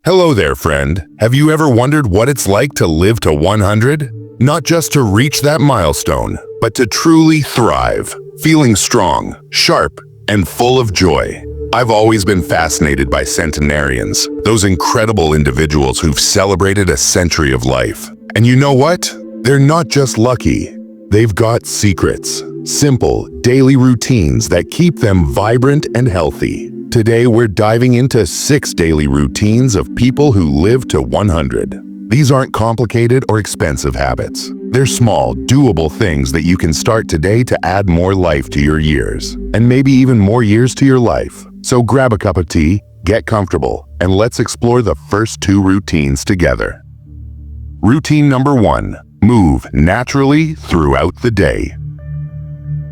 Hello there, friend. Have you ever wondered what it's like to live to 100? Not just to reach that milestone, but to truly thrive, feeling strong, sharp, and full of joy. I've always been fascinated by centenarians, those incredible individuals who've celebrated a century of life. And you know what? They're not just lucky. They've got secrets, simple, daily routines that keep them vibrant and healthy. Today, we're diving into 6 daily routines of people who live to 100. These aren't complicated or expensive habits. They're small, doable things that you can start today to add more life to your years, and maybe even more years to your life. So grab a cup of tea, get comfortable, and let's explore the first 2 routines together. Routine number 1. Move naturally throughout the day.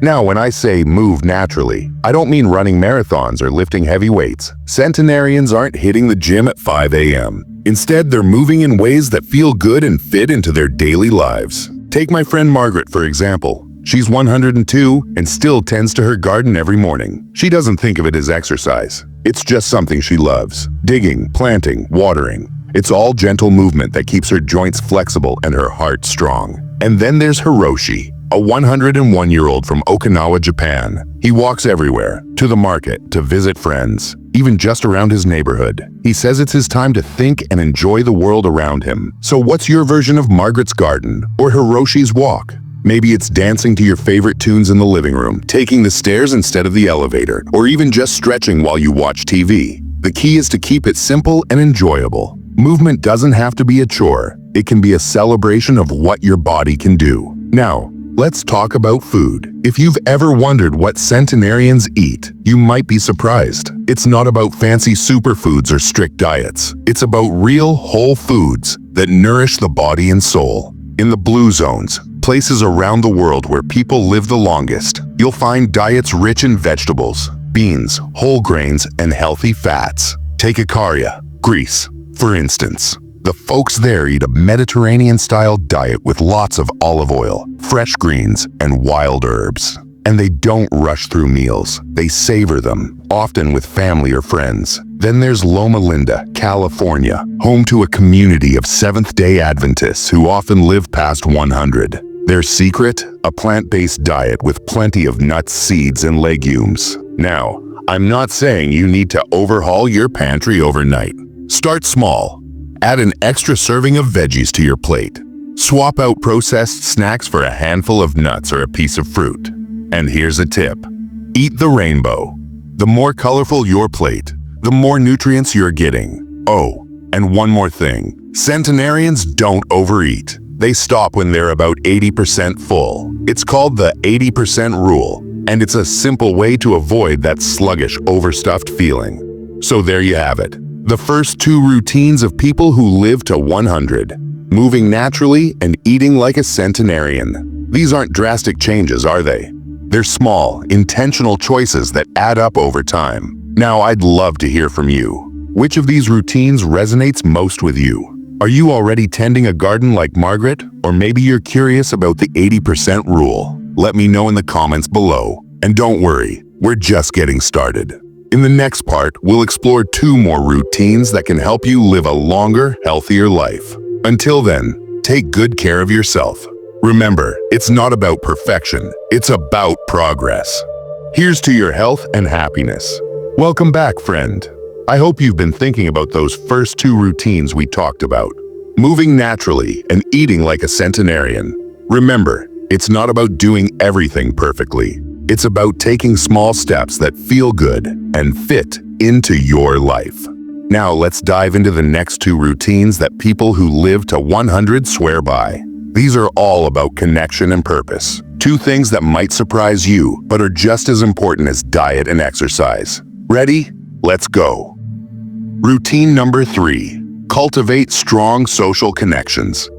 Now, when I say move naturally, I don't mean running marathons or lifting heavy weights. Centenarians aren't hitting the gym at 5 a.m. Instead, they're moving in ways that feel good and fit into their daily lives. Take my friend Margaret, for example. She's 102 and still tends to her garden every morning. She doesn't think of it as exercise. It's just something she loves. Digging, planting, watering. It's all gentle movement that keeps her joints flexible and her heart strong. And then there's Hiroshi, a 101-year-old from Okinawa, Japan. He walks everywhere, to the market, to visit friends, even just around his neighborhood. He says it's his time to think and enjoy the world around him. So what's your version of Margaret's garden or Hiroshi's walk? Maybe it's dancing to your favorite tunes in the living room, taking the stairs instead of the elevator, or even just stretching while you watch TV. The key is to keep it simple and enjoyable. Movement doesn't have to be a chore. It can be a celebration of what your body can do. Now, let's talk about food. If you've ever wondered what centenarians eat, you might be surprised. It's not about fancy superfoods or strict diets. It's about real, whole foods that nourish the body and soul. In the blue zones, places around the world where people live the longest, you'll find diets rich in vegetables, beans, whole grains, and healthy fats. Take Ikigai, Greece, for instance. The folks there eat a Mediterranean-style diet with lots of olive oil, fresh greens, and wild herbs. And they don't rush through meals. They savor them, often with family or friends. Then there's Loma Linda, California, home to a community of Seventh-day Adventists who often live past 100. Their secret? A plant-based diet with plenty of nuts, seeds, and legumes. Now, I'm not saying you need to overhaul your pantry overnight. Start small. Add an extra serving of veggies to your plate. Swap out processed snacks for a handful of nuts or a piece of fruit. And here's a tip. Eat the rainbow. The more colorful your plate, the more nutrients you're getting. Oh, and one more thing. Centenarians don't overeat. They stop when they're about 80% full. It's called the 80% rule, and it's a simple way to avoid that sluggish, overstuffed feeling. So there you have it. The first 2 routines of people who live to 100. Moving naturally and eating like a centenarian. These aren't drastic changes, are they? They're small, intentional choices that add up over time. Now, I'd love to hear from you. Which of these routines resonates most with you? Are you already tending a garden like Margaret? Or maybe you're curious about the 80% rule? Let me know in the comments below. And don't worry, we're just getting started. In the next part, we'll explore 2 more routines that can help you live a longer, healthier life. Until then, take good care of yourself. Remember, it's not about perfection, it's about progress. Here's to your health and happiness. Welcome back, friend. I hope you've been thinking about those first 2 routines we talked about. Moving naturally and eating like a centenarian. Remember, it's not about doing everything perfectly. It's about taking small steps that feel good and fit into your life. Now let's dive into the next 2 routines that people who live to 100 swear by. These are all about connection and purpose. 2 things that might surprise you, but are just as important as diet and exercise. Ready? Let's go. Routine number 3. Cultivate strong social connections.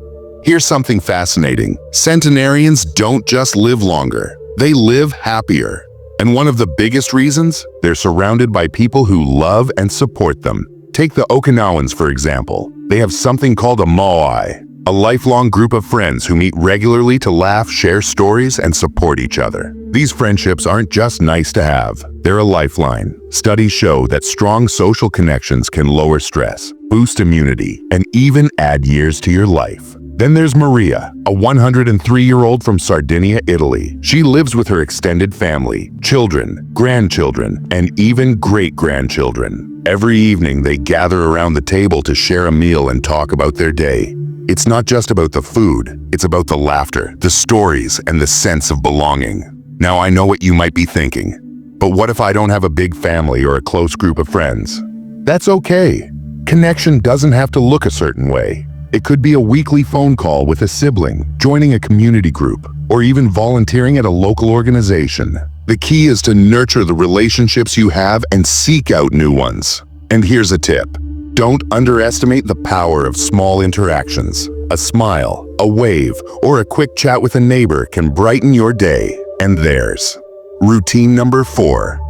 Here's something fascinating. Centenarians don't just live longer. They live happier. And one of the biggest reasons? They're surrounded by people who love and support them. Take the Okinawans, for example. They have something called a moai, a lifelong group of friends who meet regularly to laugh, share stories, and support each other. These friendships aren't just nice to have. They're a lifeline. Studies show that strong social connections can lower stress, boost immunity, and even add years to your life. Then there's Maria, a 103-year-old from Sardinia, Italy. She lives with her extended family, children, grandchildren, and even great-grandchildren. Every evening, they gather around the table to share a meal and talk about their day. It's not just about the food, it's about the laughter, the stories, and the sense of belonging. Now, I know what you might be thinking, but what if I don't have a big family or a close group of friends? That's okay. Connection doesn't have to look a certain way. It could be a weekly phone call with a sibling, joining a community group, or even volunteering at a local organization. The key is to nurture the relationships you have and seek out new ones. And here's a tip. Don't underestimate the power of small interactions. A smile, a wave, or a quick chat with a neighbor can brighten your day and theirs. Routine number 4.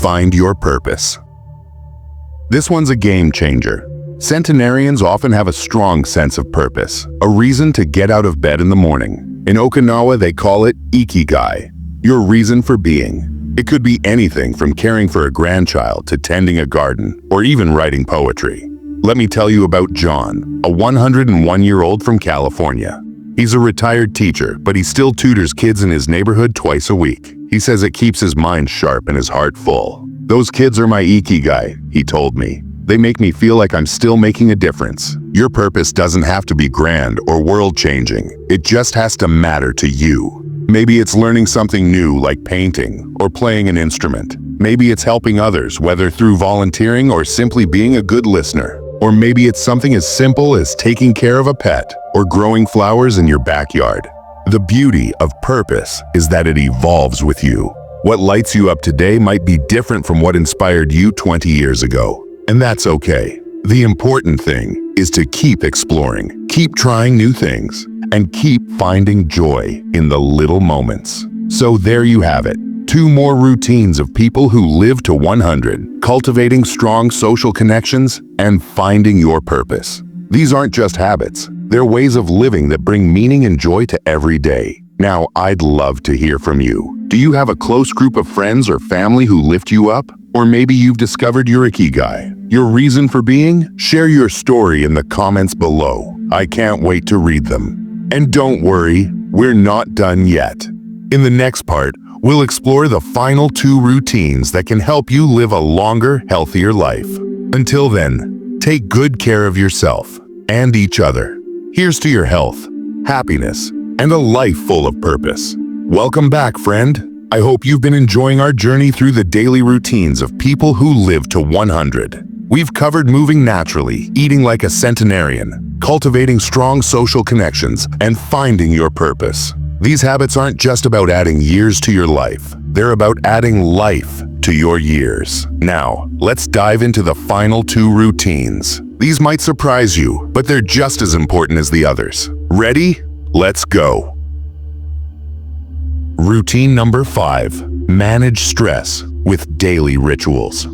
Find your purpose. This one's a game changer. Centenarians often have a strong sense of purpose, a reason to get out of bed in the morning. In Okinawa, they call it Ikigai, your reason for being. It could be anything from caring for a grandchild to tending a garden, or even writing poetry. Let me tell you about John, a 101-year-old from California. He's a retired teacher, but he still tutors kids in his neighborhood twice a week. He says it keeps his mind sharp and his heart full. "Those kids are my Ikigai," he told me. "They make me feel like I'm still making a difference." Your purpose doesn't have to be grand or world-changing. It just has to matter to you. Maybe it's learning something new like painting or playing an instrument. Maybe it's helping others, whether through volunteering or simply being a good listener. Or maybe it's something as simple as taking care of a pet or growing flowers in your backyard. The beauty of purpose is that it evolves with you. What lights you up today might be different from what inspired you 20 years ago. And that's okay. The important thing is to keep exploring, keep trying new things, and keep finding joy in the little moments. So there you have it. 2 more routines of people who live to 100, cultivating strong social connections and finding your purpose. These aren't just habits. They're ways of living that bring meaning and joy to every day. Now, I'd love to hear from you. Do you have a close group of friends or family who lift you up? Or maybe you've discovered your Ikigai, your reason for being? Share your story in the comments below. I can't wait to read them. And don't worry, we're not done yet. In the next part, we'll explore the final 2 routines that can help you live a longer, healthier life. Until then, take good care of yourself and each other. Here's to your health, happiness, and a life full of purpose. Welcome back, friend. I hope you've been enjoying our journey through the daily routines of people who live to 100. We've covered moving naturally, eating like a centenarian, cultivating strong social connections, and finding your purpose. These habits aren't just about adding years to your life. They're about adding life to your years. Now, let's dive into the final 2 routines. These might surprise you, but they're just as important as the others. Ready? Let's go. Routine number 5. Manage stress with daily rituals.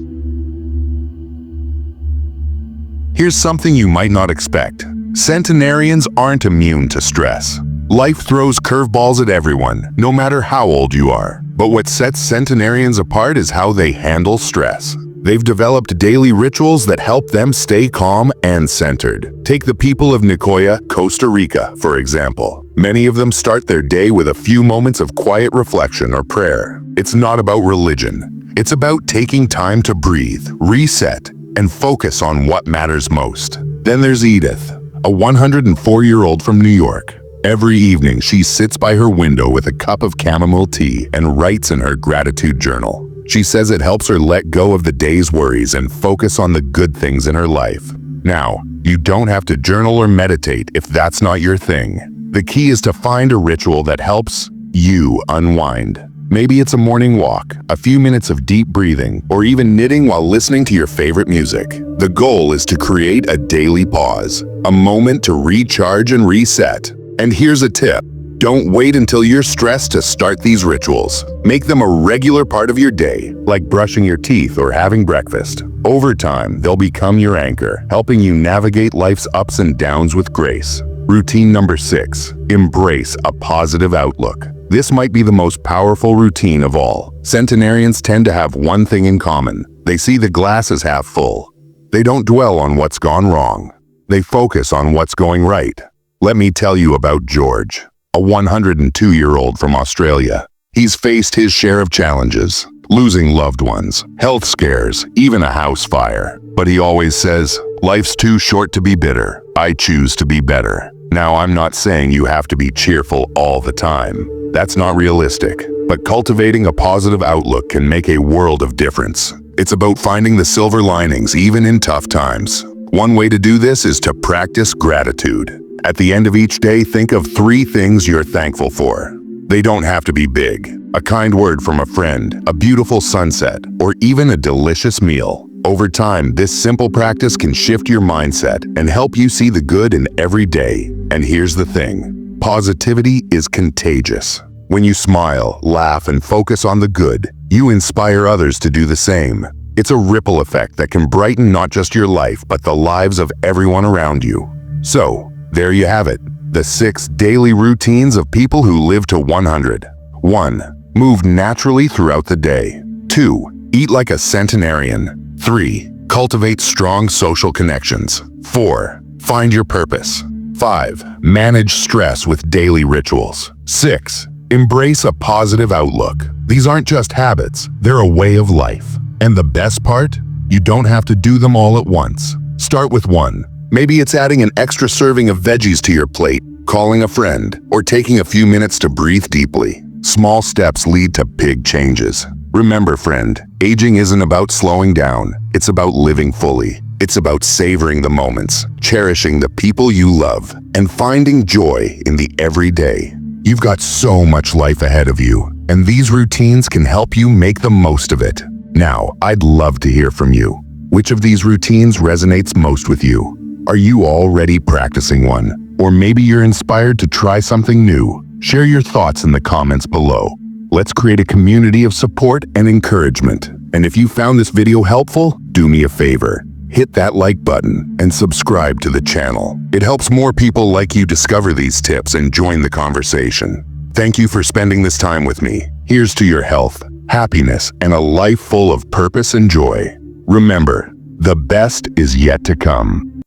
Here's something you might not expect. Centenarians aren't immune to stress. Life throws curveballs at everyone, no matter how old you are. But what sets centenarians apart is how they handle stress. They've developed daily rituals that help them stay calm and centered. Take the people of Nicoya, Costa Rica, for example. Many of them start their day with a few moments of quiet reflection or prayer. It's not about religion. It's about taking time to breathe, reset, and focus on what matters most. Then there's Edith, a 104-year-old from New York. Every evening, she sits by her window with a cup of chamomile tea and writes in her gratitude journal. She says it helps her let go of the day's worries and focus on the good things in her life. Now, you don't have to journal or meditate if that's not your thing. The key is to find a ritual that helps you unwind. Maybe it's a morning walk, a few minutes of deep breathing, or even knitting while listening to your favorite music. The goal is to create a daily pause, a moment to recharge and reset. And here's a tip. Don't wait until you're stressed to start these rituals. Make them a regular part of your day, like brushing your teeth or having breakfast. Over time, they'll become your anchor, helping you navigate life's ups and downs with grace. Routine number 6. Embrace a positive outlook. This might be the most powerful routine of all. Centenarians tend to have one thing in common. They see the glass as half full. They don't dwell on what's gone wrong. They focus on what's going right. Let me tell you about George, a 102-year-old from Australia. He's faced his share of challenges, losing loved ones, health scares, even a house fire. But he always says, "Life's too short to be bitter. I choose to be better." Now, I'm not saying you have to be cheerful all the time. That's not realistic. But cultivating a positive outlook can make a world of difference. It's about finding the silver linings even in tough times. One way to do this is to practice gratitude. At the end of each day, think of 3 things you're thankful for. They don't have to be big. A kind word from a friend, a beautiful sunset, or even a delicious meal. Over time, this simple practice can shift your mindset and help you see the good in every day. And here's the thing, positivity is contagious. When you smile, laugh, and focus on the good, you inspire others to do the same. It's a ripple effect that can brighten not just your life, but the lives of everyone around you. So, there you have it, the 6 daily routines of people who live to 100. 1. Move naturally throughout the day. 2. Eat like a centenarian. 3. Cultivate strong social connections. 4. Find your purpose. 5. Manage stress with daily rituals. 6. Embrace a positive outlook. These aren't just habits, they're a way of life. And the best part? You don't have to do them all at once. Start with 1. Maybe it's adding an extra serving of veggies to your plate, calling a friend, or taking a few minutes to breathe deeply. Small steps lead to big changes. Remember, friend, aging isn't about slowing down. It's about living fully. It's about savoring the moments, cherishing the people you love, and finding joy in the everyday. You've got so much life ahead of you, and these routines can help you make the most of it. Now, I'd love to hear from you. Which of these routines resonates most with you? Are you already practicing one? Or maybe you're inspired to try something new? Share your thoughts in the comments below. Let's create a community of support and encouragement. And if you found this video helpful, do me a favor. Hit that like button and subscribe to the channel. It helps more people like you discover these tips and join the conversation. Thank you for spending this time with me. Here's to your health, happiness, and a life full of purpose and joy. Remember, the best is yet to come.